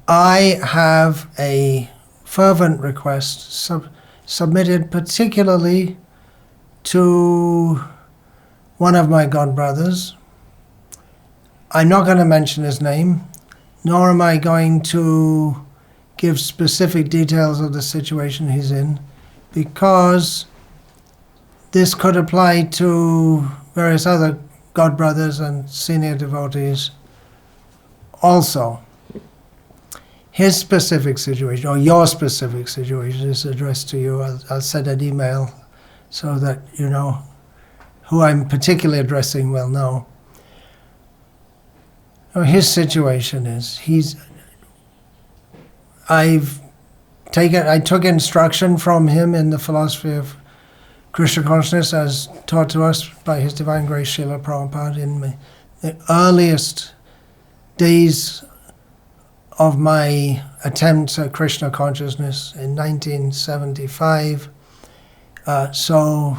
I have a fervent request submitted particularly to one of my godbrothers. I'm not going to mention his name, nor am I going to give specific details of the situation he's in, because this could apply to various other godbrothers and senior devotees also. His specific situation, or your specific situation, is addressed to you. I'll send an email so that you know who I'm particularly addressing will know. His situation is, I took instruction from him in the philosophy of Krishna consciousness as taught to us by His Divine Grace Srila Prabhupada in the earliest days of my attempts at Krishna consciousness in 1975. So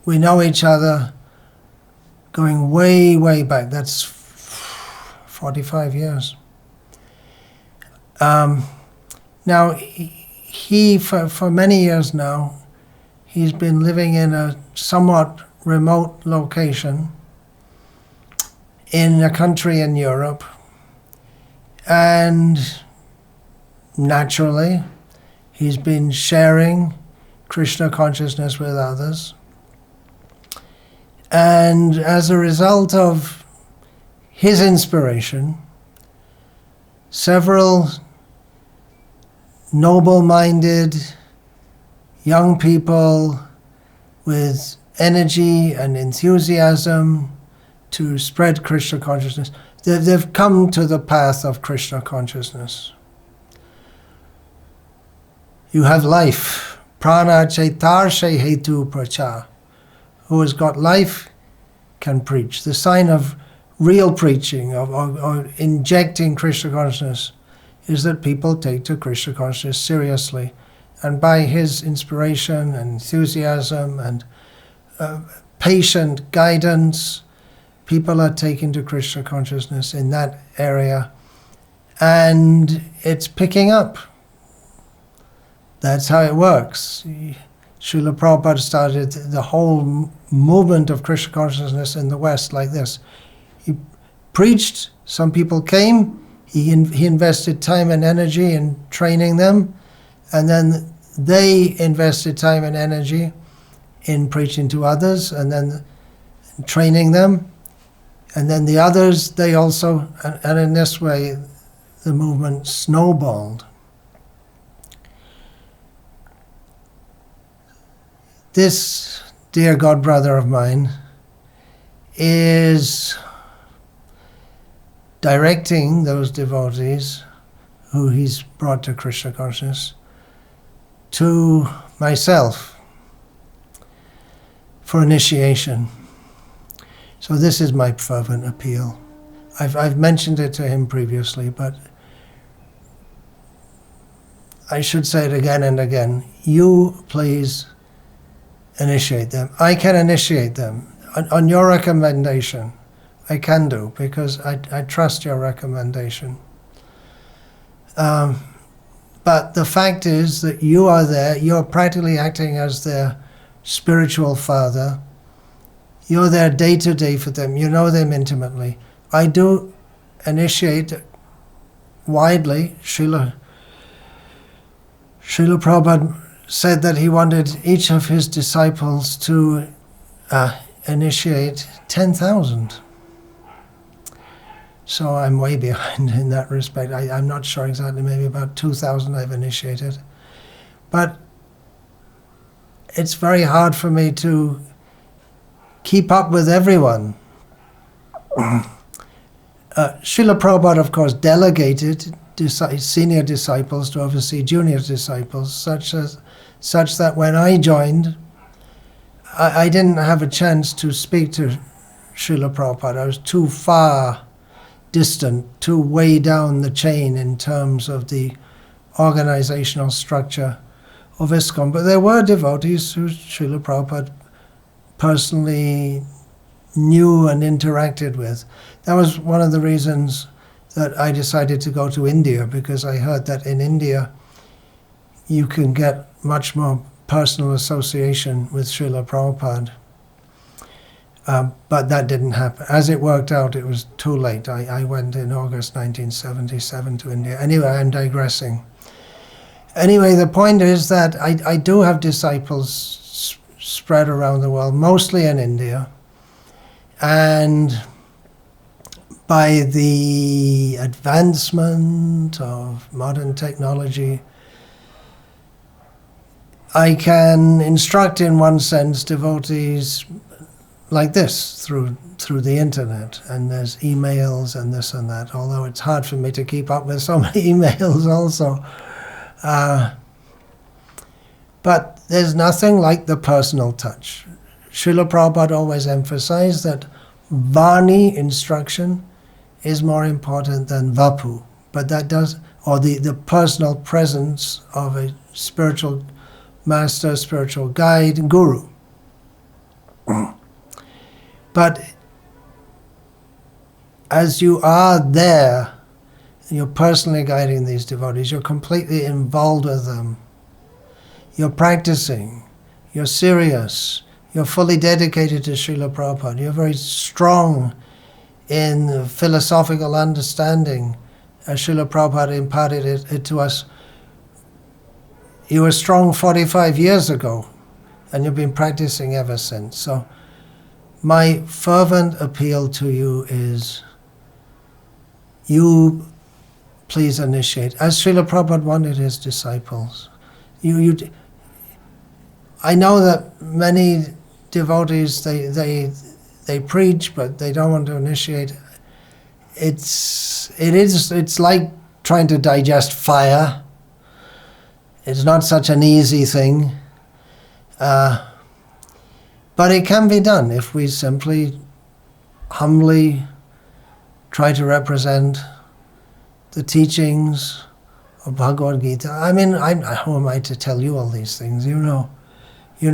we know each other going way, way back. That's 45 years. Now, he for many years now, he's been living in a somewhat remote location in a country in Europe, and naturally, he's been sharing Krishna consciousness with others. And as a result of his inspiration, several noble-minded young people with energy and enthusiasm to spread Krishna consciousness, they've come to the path of Krishna consciousness. You have life. Prana chaitarshe hetu pracha. Who has got life can preach. The sign of real preaching, or injecting Krishna consciousness, is that people take to Krishna consciousness seriously. And by his inspiration and enthusiasm and patient guidance, people are taken to Krishna consciousness in that area. And it's picking up. That's how it works. Srila Prabhupada started the whole movement of Krishna consciousness in the West like this. He preached, some people came, he invested time and energy in training them, and then they invested time and energy in preaching to others, and then training them, and then the others, they also, and in this way, the movement snowballed. This dear godbrother of mine is directing those devotees who he's brought to Krishna consciousness to myself for initiation. So this is my fervent appeal. I've mentioned it to him previously, but I should say it again and again. You please initiate them. I can initiate them. On your recommendation, I can do, because I trust your recommendation. But the fact is that you are there, you're practically acting as their spiritual father. You're there day to day for them, you know them intimately. I do initiate widely. Srila Prabhupada said that he wanted each of his disciples to initiate 10,000. So I'm way behind in that respect. I'm not sure exactly, maybe about 2,000 I've initiated. But it's very hard for me to keep up with everyone. Srila Prabhupada, of course, delegated senior disciples to oversee junior disciples, such that when I joined, I didn't have a chance to speak to Srila Prabhupada. I was too far distant, too way down the chain in terms of the organizational structure of ISKCON. But there were devotees who Srila Prabhupada personally knew and interacted with. That was one of the reasons that I decided to go to India, because I heard that in India you can get much more personal association with Srila Prabhupada. But that didn't happen. As it worked out, it was too late. I went in August 1977 to India. Anyway, I'm digressing. Anyway, the point is that I do have disciples spread around the world, mostly in India. And by the advancement of modern technology, I can instruct, in one sense, devotees like this through the internet, and there's emails and this and that, although it's hard for me to keep up with so many emails also. But there's nothing like the personal touch. Srila Prabhupada always emphasized that Vani, instruction, is more important than Vapu, but that does, or the personal presence of a spiritual master, spiritual guide, guru. But as you are there, you're personally guiding these devotees, you're completely involved with them, you're practicing, you're serious, you're fully dedicated to Srila Prabhupada, you're very strong in philosophical understanding, as Srila Prabhupada imparted it to us. You were strong 45 years ago, and you've been practicing ever since. So my fervent appeal to you is, you please initiate, as Srila Prabhupada wanted his disciples. I know that many devotees, they preach, but they don't want to initiate. It's like trying to digest fire. It's not such an easy thing. But it can be done if we simply, humbly try to represent the teachings of Bhagavad Gita. I mean, who am I to tell you all these things? You know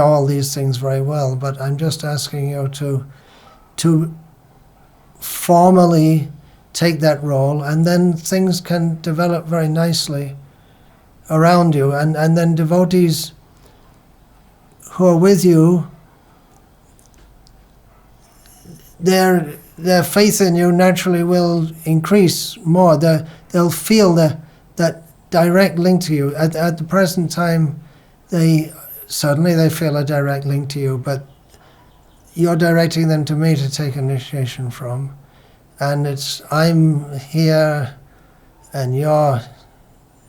all these things very well, but I'm just asking you to formally take that role, and then things can develop very nicely around you, and then devotees who are with you, their faith in you naturally will increase more. They'll feel that direct link to you. At the present time, they feel a direct link to you, but you're directing them to me to take initiation from. And I'm here, and you're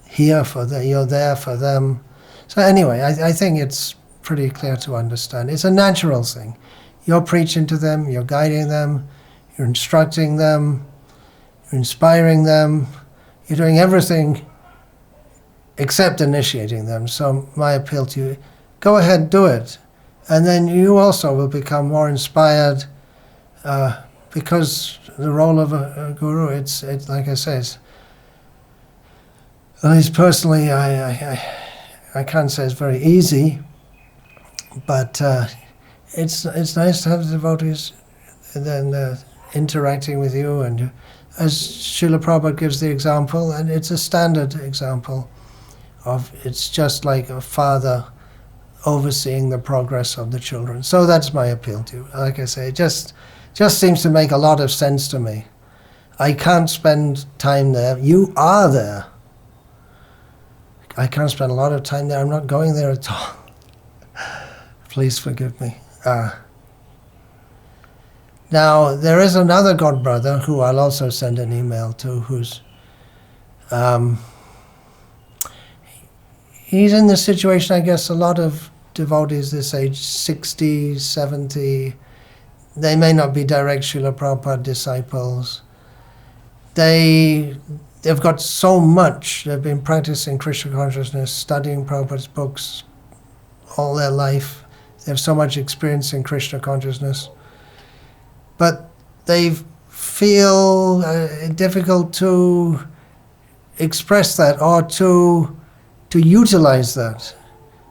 here for them, you're there for them. So anyway, I think it's pretty clear to understand. It's a natural thing. You're preaching to them, you're guiding them, you're instructing them, you're inspiring them, you're doing everything except initiating them. So my appeal to you, go ahead, do it. And then you also will become more inspired, because the role of a guru, it's like I say, at least personally, I can't say it's very easy, but it's nice to have the devotees then interacting with you, and as Srila Prabhupada gives the example, and it's a standard example of, it's just like a father overseeing the progress of the children. So that's my appeal to you. Like I say, it just seems to make a lot of sense to me. I can't spend time there. You are there. I can't spend a lot of time there. I'm not going there at all. Please forgive me. Now, there is another God brother who I'll also send an email to, who's he's in the situation, I guess, a lot of devotees this age, 60, 70, they may not be direct Srila Prabhupada disciples. They've got so much, they've been practicing Krishna consciousness, studying Prabhupada's books all their life. They have so much experience in Krishna consciousness. But they feel difficult to express that or to utilize that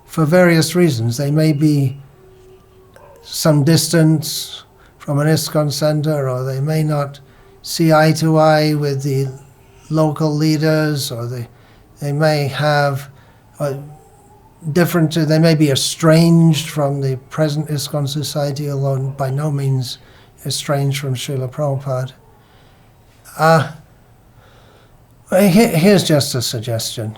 for various reasons. They may be some distance from an ISKCON center, or they may not see eye to eye with the local leaders, or they may have they may be estranged from the present ISKCON society, although by no means estranged from Srila Prabhupada. Here's just a suggestion.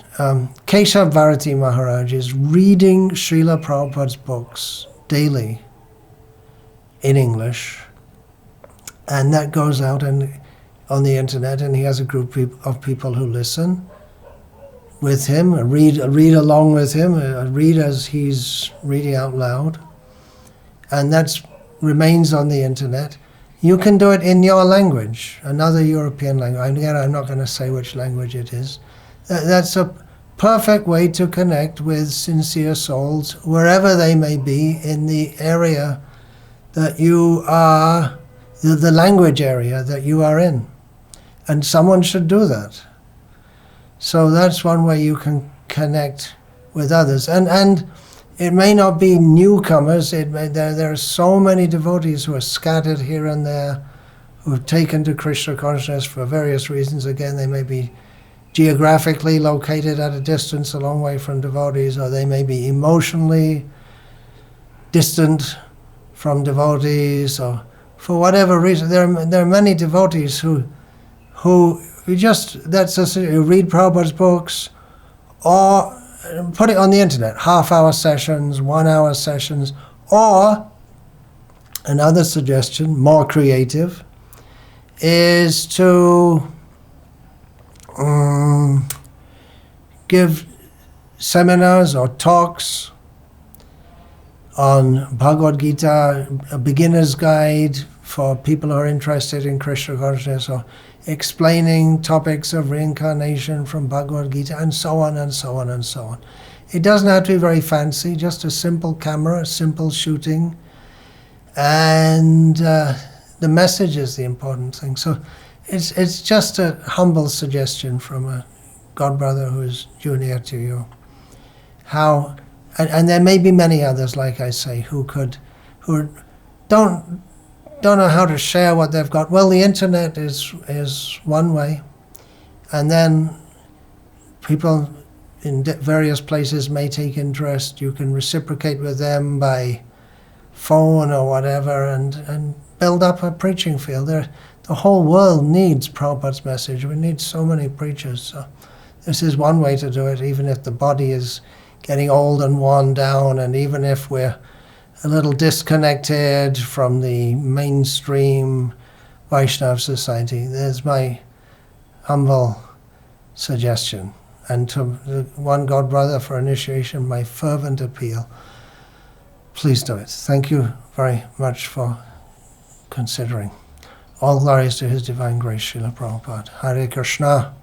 Keshav Bharati Maharaj is reading Srila Prabhupada's books daily in English, and that goes out on the internet, and he has a group of people who listen with him, read along with him, read as he's reading out loud, and that remains on the internet. You can do it in your language, another European language. Again, I'm not going to say which language it is. That's a perfect way to connect with sincere souls, wherever they may be in the area that you are, the language area that you are in. And someone should do that. So that's one way you can connect with others. And it may not be newcomers. There are so many devotees who are scattered here and there, who have taken to Krishna consciousness for various reasons. Again, they may be geographically located at a distance a long way from devotees, or they may be emotionally distant from devotees, or for whatever reason. There are many devotees who read Prabhupada's books, or put it on the internet, half-hour sessions, 1-hour sessions, or another suggestion, more creative, is to give seminars or talks on Bhagavad Gita, a beginner's guide for people who are interested in Krishna consciousness, or explaining topics of reincarnation from Bhagavad Gita, and so on and so on and so on. It doesn't have to be very fancy, just a simple camera, a simple shooting, and the message is the important thing. So it's just a humble suggestion from a godbrother who is junior to you. And there may be many others, like I say, who don't know how to share what they've got. Well, the internet is one way, and then people in various places may take interest. You can reciprocate with them by phone or whatever, and build up a preaching field. The whole world needs Prabhupada's message. We need so many preachers. So this is one way to do it, even if the body is getting old and worn down, and even if we're a little disconnected from the mainstream Vaishnava society. There's my humble suggestion. And to the one godbrother for initiation, my fervent appeal. Please do it. Thank you very much for considering. All glories to His Divine Grace, Srila Prabhupada. Hare Krishna.